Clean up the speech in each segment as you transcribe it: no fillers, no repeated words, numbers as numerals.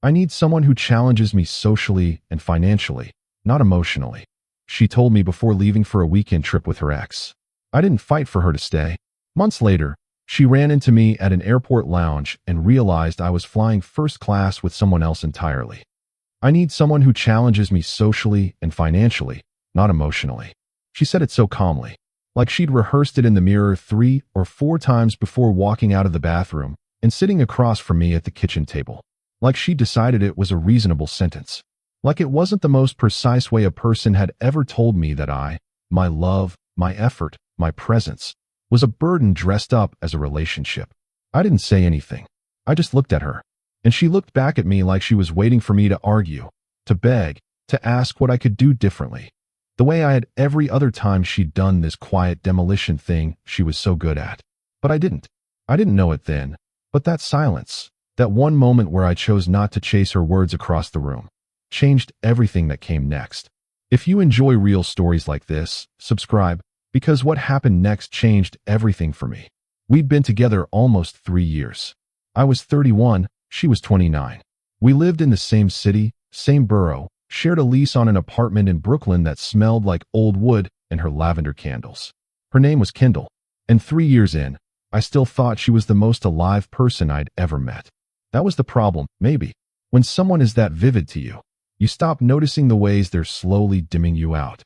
I need someone who challenges me socially and financially, not emotionally, she told me before leaving for a weekend trip with her ex. I didn't fight for her to stay. Months later, she ran into me at an airport lounge and realized I was flying first class with someone else entirely. I need someone who challenges me socially and financially, not emotionally. She said it so calmly, like she'd rehearsed it in the mirror 3 or 4 times before walking out of the bathroom and sitting across from me at the kitchen table. Like she decided it was a reasonable sentence. Like it wasn't the most precise way a person had ever told me that my love, my effort, my presence, was a burden dressed up as a relationship. I didn't say anything. I just looked at her, and she looked back at me like she was waiting for me to argue, to beg, to ask what I could do differently. The way I had every other time she'd done this quiet demolition thing she was so good at. But I didn't. I didn't know it then. But that silence, that one moment where I chose not to chase her words across the room, changed everything that came next. If you enjoy real stories like this, subscribe, because what happened next changed everything for me. We'd been together almost 3 years. I was 31, she was 29. We lived in the same city, same borough, shared a lease on an apartment in Brooklyn that smelled like old wood and her lavender candles. Her name was Kendall, and 3 years in, I still thought she was the most alive person I'd ever met. That was the problem, maybe. When someone is that vivid to you, you stop noticing the ways they're slowly dimming you out.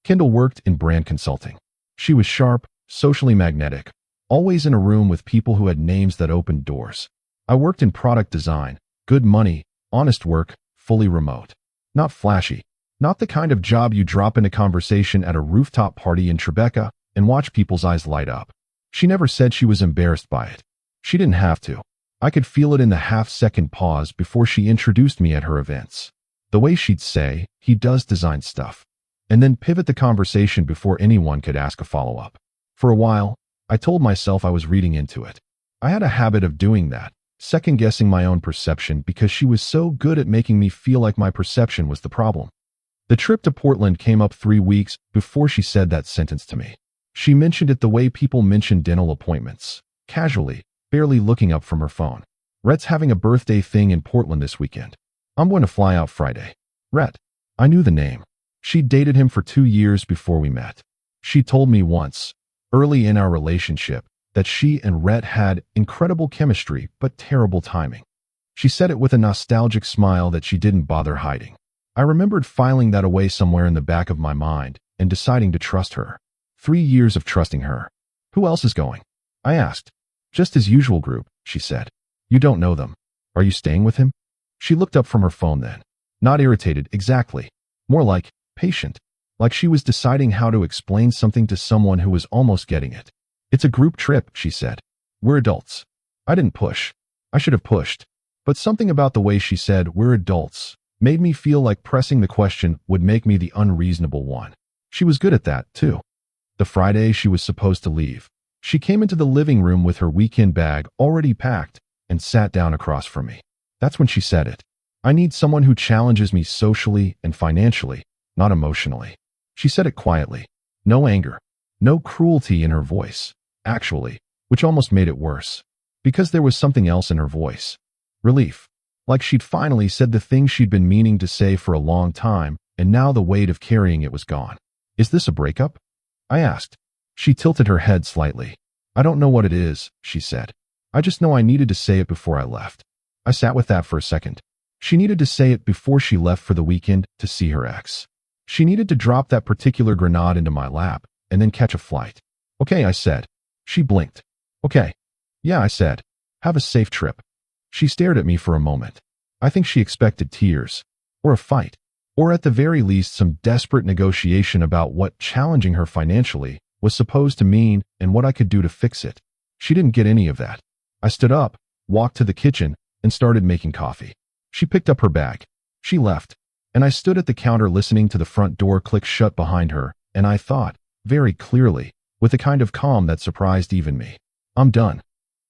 Kendall worked in brand consulting. She was sharp, socially magnetic, always in a room with people who had names that opened doors. I worked in product design, good money, honest work, fully remote. Not flashy. Not the kind of job you drop in a conversation at a rooftop party in Tribeca and watch people's eyes light up. She never said she was embarrassed by it. She didn't have to. I could feel it in the half-second pause before she introduced me at her events. The way she'd say, "He does design stuff," and then pivot the conversation before anyone could ask a follow-up. For a while, I told myself I was reading into it. I had a habit of doing that, second-guessing my own perception because she was so good at making me feel like my perception was the problem. The trip to Portland came up 3 weeks before she said that sentence to me. She mentioned it the way people mention dental appointments, casually, barely looking up from her phone. "Rhett's having a birthday thing in Portland this weekend. I'm going to fly out Friday." Rhett. I knew the name. She'd dated him for 2 years before we met. She told me once, early in our relationship, that she and Rhett had incredible chemistry but terrible timing. She said it with a nostalgic smile that she didn't bother hiding. I remembered filing that away somewhere in the back of my mind and deciding to trust her. 3 years of trusting her. "Who else is going?" I asked. "Just his usual group," she said. "You don't know them. Are you staying with him?" She looked up from her phone then. Not irritated, exactly. More like patient. Like she was deciding how to explain something to someone who was almost getting it. "It's a group trip," she said. "We're adults." I didn't push. I should have pushed. But something about the way she said, "we're adults," made me feel like pressing the question would make me the unreasonable one. She was good at that, too. The Friday she was supposed to leave, she came into the living room with her weekend bag already packed and sat down across from me. That's when she said it. "I need someone who challenges me socially and financially, not emotionally." She said it quietly. No anger. No cruelty in her voice, actually, which almost made it worse. Because there was something else in her voice. Relief. Like she'd finally said the thing she'd been meaning to say for a long time, and now the weight of carrying it was gone. "Is this a breakup?" I asked. She tilted her head slightly. "I don't know what it is," she said. "I just know I needed to say it before I left." I sat with that for a second. She needed to say it before she left for the weekend to see her ex. She needed to drop that particular grenade into my lap and then catch a flight. "Okay," I said. She blinked. "Okay." "Yeah," I said. "Have a safe trip." She stared at me for a moment. I think she expected tears. Or a fight. Or at the very least some desperate negotiation about what challenging her financially was supposed to mean and what I could do to fix it. She didn't get any of that. I stood up, walked to the kitchen, and started making coffee. She picked up her bag. She left, and I stood at the counter listening to the front door click shut behind her, and I thought, very clearly, with a kind of calm that surprised even me, I'm done.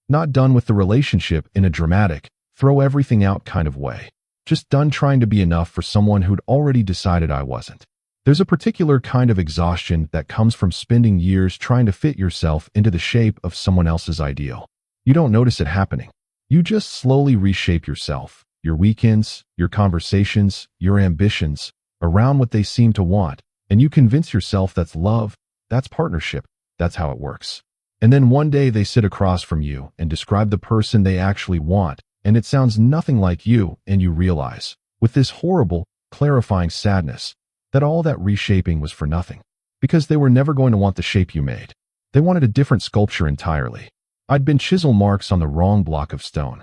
Not done with the relationship in a dramatic, throw everything out kind of way. Just done trying to be enough for someone who'd already decided I wasn't. There's a particular kind of exhaustion that comes from spending years trying to fit yourself into the shape of someone else's ideal. You don't notice it happening. You just slowly reshape yourself, your weekends, your conversations, your ambitions, around what they seem to want, and you convince yourself that's love, that's partnership, that's how it works. And then one day they sit across from you and describe the person they actually want, and it sounds nothing like you, and you realize, with this horrible, clarifying sadness, that all that reshaping was for nothing. Because they were never going to want the shape you made. They wanted a different sculpture entirely. I'd been chisel marks on the wrong block of stone.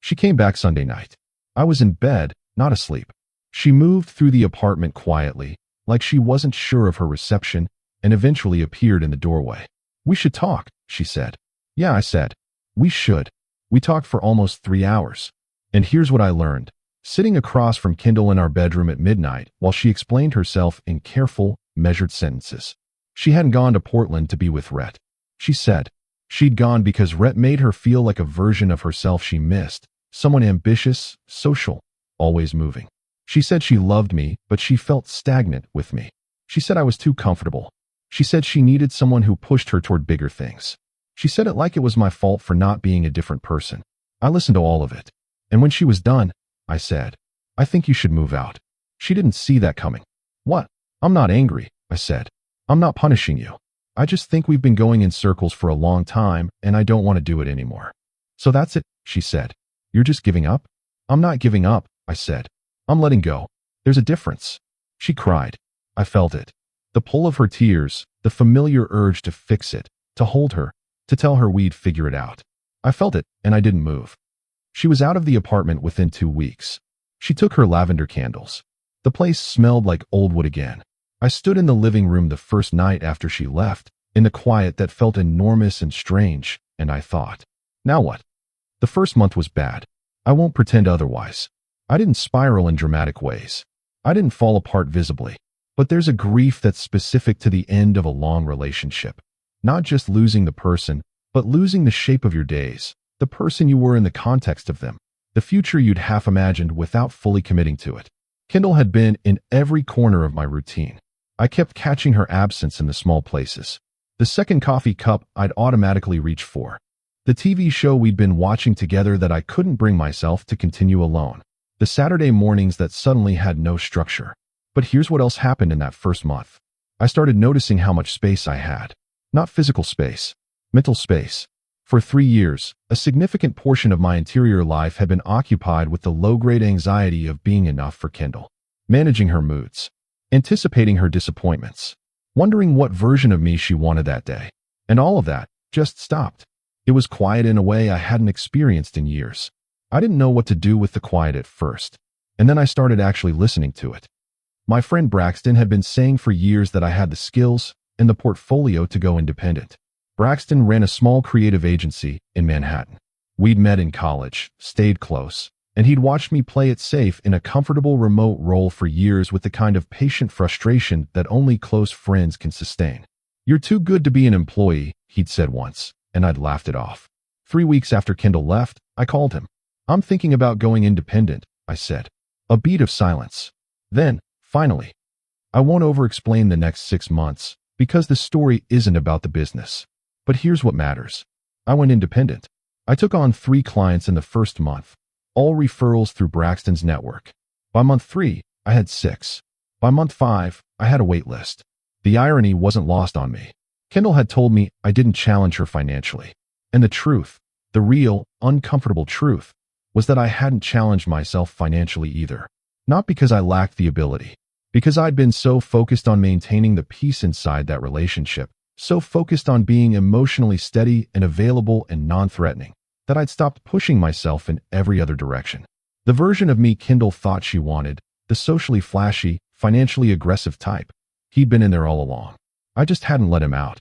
She came back Sunday night. I was in bed, not asleep. She moved through the apartment quietly, like she wasn't sure of her reception, and eventually appeared in the doorway. "We should talk," she said. "Yeah," I said. "We should." We talked for almost 3 hours. And here's what I learned. Sitting across from Qley in our bedroom at midnight while she explained herself in careful, measured sentences. She hadn't gone to Portland to be with Rhett. She said she'd gone because Rhett made her feel like a version of herself she missed, someone ambitious, social, always moving. She said she loved me, but she felt stagnant with me. She said I was too comfortable. She said she needed someone who pushed her toward bigger things. She said it like it was my fault for not being a different person. I listened to all of it. And when she was done, I said, "I think you should move out." She didn't see that coming. "What?" "I'm not angry," I said. "I'm not punishing you. I just think we've been going in circles for a long time, and I don't want to do it anymore." "So that's it," she said. "You're just giving up?" "I'm not giving up," I said. "I'm letting go. There's a difference." She cried. I felt it. The pull of her tears, the familiar urge to fix it, to hold her, to tell her we'd figure it out. I felt it, and I didn't move. She was out of the apartment within 2 weeks. She took her lavender candles. The place smelled like old wood again. I stood in the living room the first night after she left, in the quiet that felt enormous and strange, and I thought, now what? The first month was bad. I won't pretend otherwise. I didn't spiral in dramatic ways. I didn't fall apart visibly. But there's a grief that's specific to the end of a long relationship. Not just losing the person, but losing the shape of your days, the person you were in the context of them, the future you'd half imagined without fully committing to it. Qley had been in every corner of my routine. I kept catching her absence in the small places. The second coffee cup I'd automatically reach for. The TV show we'd been watching together that I couldn't bring myself to continue alone. The Saturday mornings that suddenly had no structure. But here's what else happened in that first month. I started noticing how much space I had. Not physical space, mental space. For 3 years, a significant portion of my interior life had been occupied with the low-grade anxiety of being enough for Qley, managing her moods, anticipating her disappointments, wondering what version of me she wanted that day. And all of that just stopped. It was quiet in a way I hadn't experienced in years. I didn't know what to do with the quiet at first, and then I started actually listening to it. My friend Braxton had been saying for years that I had the skills and the portfolio to go independent. Braxton ran a small creative agency in Manhattan. We'd met in college, stayed close, and he'd watched me play it safe in a comfortable remote role for years with the kind of patient frustration that only close friends can sustain. "You're too good to be an employee," he'd said once, and I'd laughed it off. 3 weeks after Qley left, I called him. "I'm thinking about going independent," I said. A beat of silence. Then, finally, I won't over-explain the next 6 months, because the story isn't about the business. But here's what matters. I went independent. I took on 3 clients in the first month, all referrals through Braxton's network. By month 3, I had 6. By month 5, I had a wait list. The irony wasn't lost on me. Qley had told me I didn't challenge her financially. And the truth, the real, uncomfortable truth, was that I hadn't challenged myself financially either. Not because I lacked the ability. Because I'd been so focused on maintaining the peace inside that relationship, so focused on being emotionally steady and available and non-threatening, that I'd stopped pushing myself in every other direction. The version of me Qley thought she wanted, the socially flashy, financially aggressive type, he'd been in there all along. I just hadn't let him out.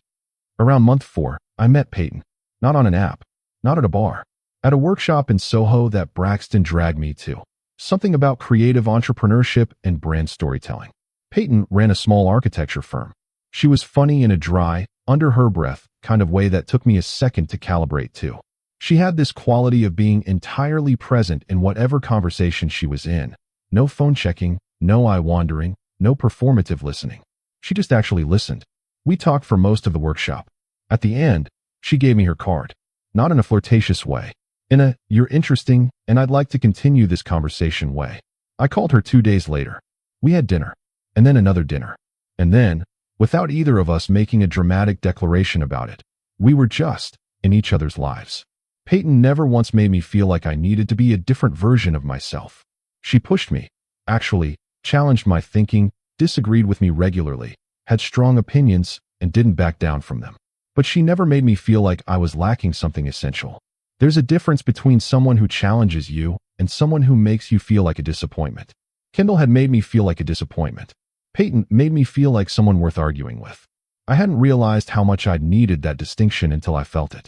Around month 4, I met Peyton. Not on an app, not at a bar. At a workshop in Soho that Braxton dragged me to. Something about creative entrepreneurship and brand storytelling. Peyton ran a small architecture firm. She was funny in a dry, under-her-breath kind of way that took me a second to calibrate to. She had this quality of being entirely present in whatever conversation she was in. No phone checking, no eye-wandering, no performative listening. She just actually listened. We talked for most of the workshop. At the end, she gave me her card. Not in a flirtatious way. In a, "You're interesting, and I'd like to continue this conversation" way. I called her 2 days later. We had dinner, and then another dinner. And then, without either of us making a dramatic declaration about it, we were just in each other's lives. Peyton never once made me feel like I needed to be a different version of myself. She pushed me, actually, challenged my thinking, disagreed with me regularly, had strong opinions, and didn't back down from them. But she never made me feel like I was lacking something essential. There's a difference between someone who challenges you and someone who makes you feel like a disappointment. Kendall had made me feel like a disappointment. Peyton made me feel like someone worth arguing with. I hadn't realized how much I'd needed that distinction until I felt it.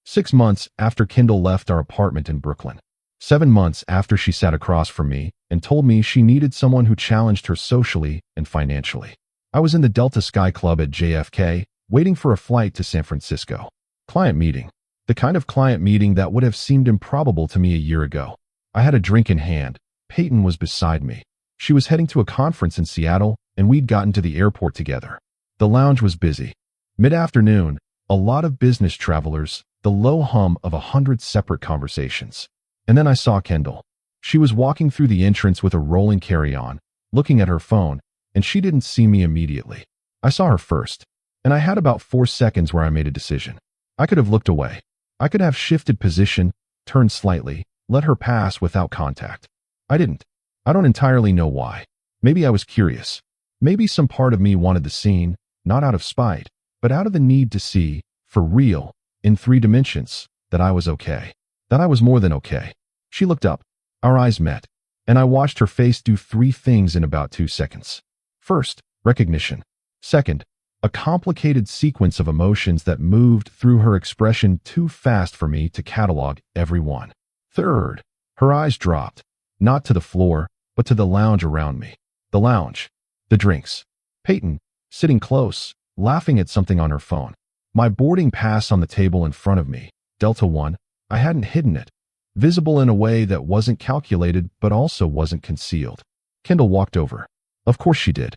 6 months after Kendall left our apartment in Brooklyn. 7 months after she sat across from me and told me she needed someone who challenged her socially and financially. I was in the Delta Sky Club at JFK, waiting for a flight to San Francisco. Client meeting. The kind of client meeting that would have seemed improbable to me a year ago. I had a drink in hand. Peyton was beside me. She was heading to a conference in Seattle, and we'd gotten to the airport together. The lounge was busy. Mid-afternoon, a lot of business travelers, the low hum of 100 separate conversations. And then I saw Kendall. She was walking through the entrance with a rolling carry-on, looking at her phone, and she didn't see me immediately. I saw her first, and I had about 4 seconds where I made a decision. I could have looked away. I could have shifted position, turned slightly, let her pass without contact. I didn't. I don't entirely know why. Maybe I was curious. Maybe some part of me wanted the scene, not out of spite, but out of the need to see, for real, in 3 dimensions, that I was okay. That I was more than okay. She looked up. Our eyes met, and I watched her face do 3 things in about 2 seconds. First, recognition. Second, a complicated sequence of emotions that moved through her expression too fast for me to catalog every one. Third, her eyes dropped, not to the floor, but to the lounge around me. The lounge. The drinks. Peyton, sitting close, laughing at something on her phone. My boarding pass on the table in front of me. Delta 1. I hadn't hidden it. Visible in a way that wasn't calculated but also wasn't concealed. Kendall walked over. Of course she did.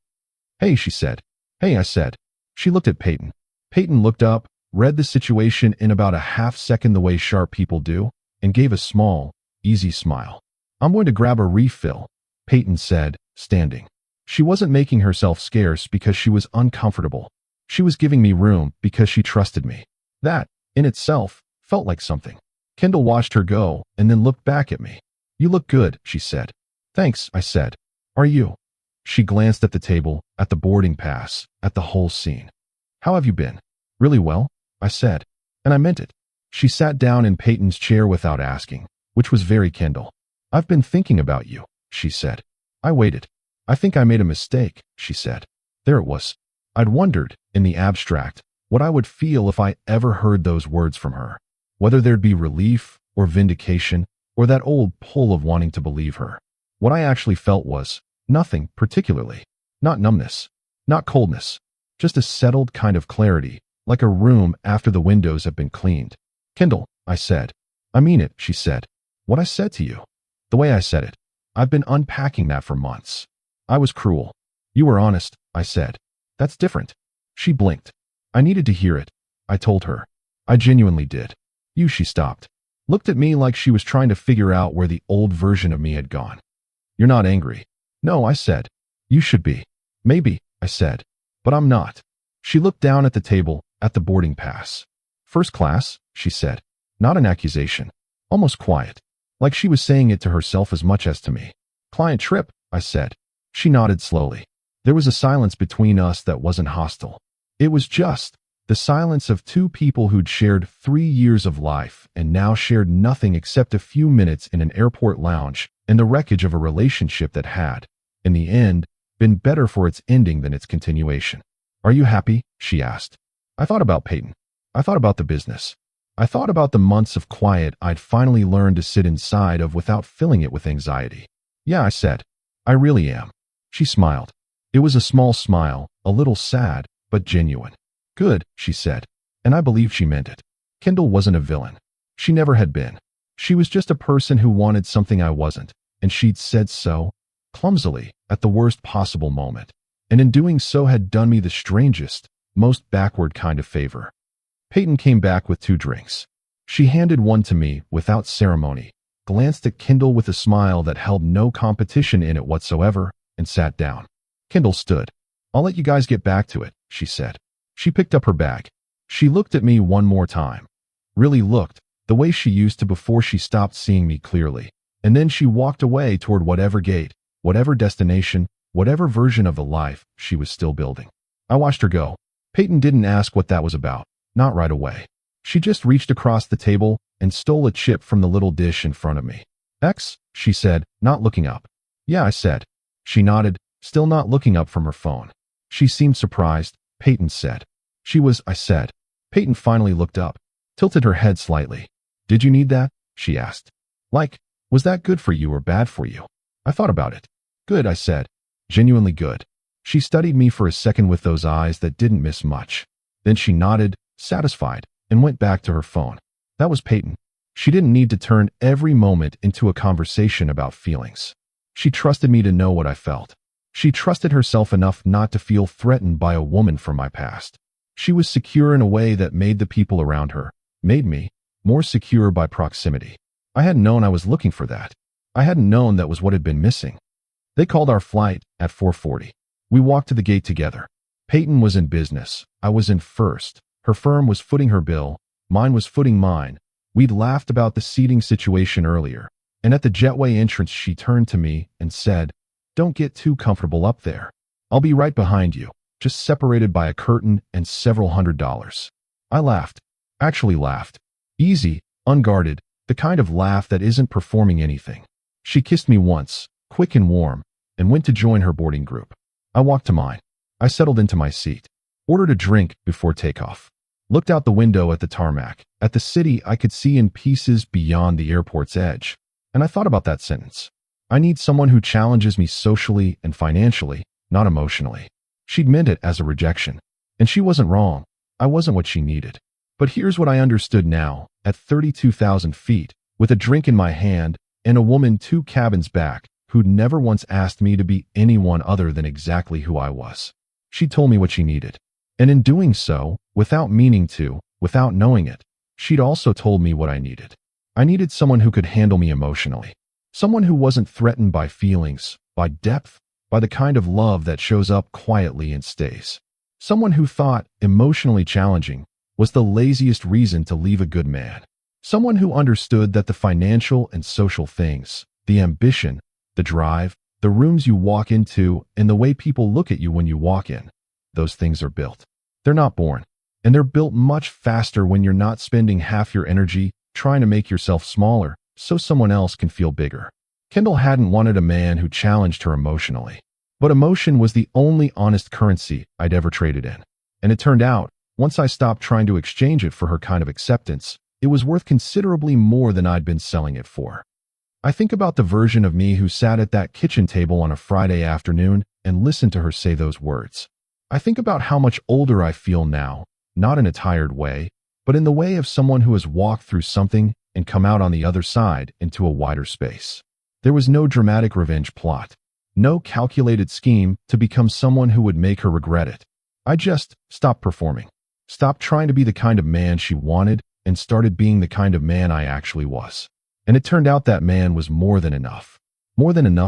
"Hey," she said. "Hey," I said. She looked at Peyton. Peyton looked up, read the situation in about a half second the way sharp people do, and gave a small, easy smile. "I'm going to grab a refill," Peyton said, standing. She wasn't making herself scarce because she was uncomfortable. She was giving me room because she trusted me. That, in itself, felt like something. Kendall watched her go and then looked back at me. "You look good," she said. "Thanks," I said. "Are you?" She glanced at the table, at the boarding pass, at the whole scene. "How have you been?" "Really well," I said. And I meant it. She sat down in Peyton's chair without asking, which was very Kendall. "I've been thinking about you," she said. I waited. "I think I made a mistake," she said. There it was. I'd wondered, in the abstract, what I would feel if I ever heard those words from her. Whether there'd be relief, or vindication, or that old pull of wanting to believe her. What I actually felt was nothing particularly. Not numbness. Not coldness. Just a settled kind of clarity, like a room after the windows have been cleaned. "Kendall," I said. "I mean it," she said. "What I said to you. The way I said it. I've been unpacking that for months. I was cruel." "You were honest," I said. "That's different." She blinked. "I needed to hear it," I told her. "I genuinely did." "You," she stopped. Looked at me like she was trying to figure out where the old version of me had gone. "You're not angry." "No," I said. "You should be." "Maybe," I said. "But I'm not." She looked down at the table, at the boarding pass. "First class," she said. Not an accusation. Almost quiet. Like she was saying it to herself as much as to me. "Client trip," I said. She nodded slowly. There was a silence between us that wasn't hostile. It was just the silence of 2 people who'd shared 3 years of life and now shared nothing except a few minutes in an airport lounge and the wreckage of a relationship that had, in the end, been better for its ending than its continuation. "Are you happy?" she asked. I thought about Peyton. I thought about the business. I thought about the months of quiet I'd finally learned to sit inside of without filling it with anxiety. "Yeah," I said. "I really am." She smiled. It was a small smile, a little sad, but genuine. "Good," she said. And I believed she meant it. Kendall wasn't a villain. She never had been. She was just a person who wanted something I wasn't, and she'd said so, clumsily, at the worst possible moment. And in doing so had done me the strangest, most backward kind of favor. Peyton came back with 2 drinks. She handed one to me without ceremony, glanced at Kindle with a smile that held no competition in it whatsoever, and sat down. Kindle stood. "I'll let you guys get back to it," she said. She picked up her bag. She looked at me one more time. Really looked, the way she used to before she stopped seeing me clearly. And then she walked away toward whatever gate, whatever destination, whatever version of the life she was still building. I watched her go. Peyton didn't ask what that was about, not right away. She just reached across the table and stole a chip from the little dish in front of me. "X," she said, not looking up. "Yeah," I said. She nodded, still not looking up from her phone. "She seemed surprised," Peyton said. "She was," I said. Peyton finally looked up, tilted her head slightly. "Did you need that?" she asked. "Like, was that good for you or bad for you?" I thought about it. "Good," I said. "Genuinely good." She studied me for a second with those eyes that didn't miss much. Then she nodded, satisfied, and went back to her phone. That was Peyton. She didn't need to turn every moment into a conversation about feelings. She trusted me to know what I felt. She trusted herself enough not to feel threatened by a woman from my past. She was secure in a way that made the people around her, made me, more secure by proximity. I hadn't known I was looking for that. I hadn't known that was what had been missing. They called our flight at 4:40. We walked to the gate together. Peyton was in business. I was in first. Her firm was footing her bill. Mine was footing mine. We'd laughed about the seating situation earlier. And at the jetway entrance, she turned to me and said, "Don't get too comfortable up there. I'll be right behind you, just separated by a curtain and several $100s." I laughed. Actually laughed. Easy, unguarded, the kind of laugh that isn't performing anything. She kissed me once, quick and warm, and went to join her boarding group. I walked to mine. I settled into my seat. Ordered a drink before takeoff. Looked out the window at the tarmac, at the city I could see in pieces beyond the airport's edge. And I thought about that sentence. I need someone who challenges me socially and financially, not emotionally. She'd meant it as a rejection. And she wasn't wrong. I wasn't what she needed. But here's what I understood now, at 32,000 feet, with a drink in my hand and a woman 2 cabins back who'd never once asked me to be anyone other than exactly who I was. She told me what she needed. And in doing so, without meaning to, without knowing it, she'd also told me what I needed. I needed someone who could handle me emotionally. Someone who wasn't threatened by feelings, by depth, by the kind of love that shows up quietly and stays. Someone who thought emotionally challenging was the laziest reason to leave a good man. Someone who understood that the financial and social things, the ambition, the drive, the rooms you walk into, and the way people look at you when you walk in, those things are built. They're not born. And they're built much faster when you're not spending half your energy trying to make yourself smaller so someone else can feel bigger. Kendall hadn't wanted a man who challenged her emotionally. But emotion was the only honest currency I'd ever traded in. And it turned out, once I stopped trying to exchange it for her kind of acceptance, it was worth considerably more than I'd been selling it for. I think about the version of me who sat at that kitchen table on a Friday afternoon and listened to her say those words. I think about how much older I feel now, not in a tired way, but in the way of someone who has walked through something and come out on the other side into a wider space. There was no dramatic revenge plot, no calculated scheme to become someone who would make her regret it. I just stopped performing, stopped trying to be the kind of man she wanted, and started being the kind of man I actually was. And it turned out that man was more than enough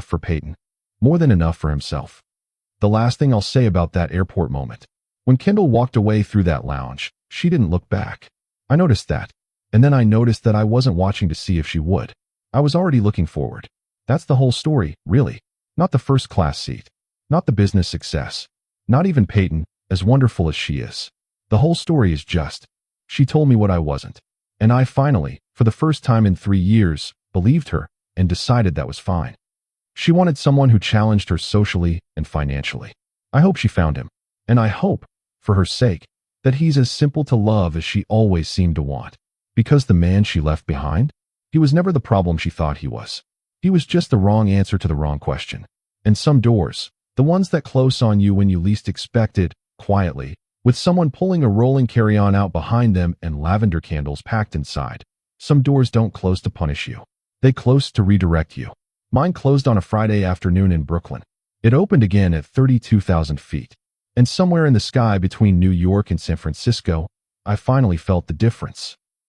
for Peyton, more than enough for himself. The last thing I'll say about that airport moment. When Kendall walked away through that lounge, she didn't look back. I noticed that. And then I noticed that I wasn't watching to see if she would. I was already looking forward. That's the whole story, really. Not the first-class seat. Not the business success. Not even Peyton, as wonderful as she is. The whole story is just, she told me what I wasn't. And I finally, for the first time in 3 years, believed her and decided that was fine. She wanted someone who challenged her socially and financially. I hope she found him. And I hope, for her sake, that he's as simple to love as she always seemed to want. Because the man she left behind? He was never the problem she thought he was. He was just the wrong answer to the wrong question. And some doors, the ones that close on you when you least expect it, quietly, with someone pulling a rolling carry-on out behind them and lavender candles packed inside. Some doors don't close to punish you. They close to redirect you. Mine closed on a Friday afternoon in Brooklyn. It opened again at 32,000 feet. And somewhere in the sky between New York and San Francisco, I finally felt the difference.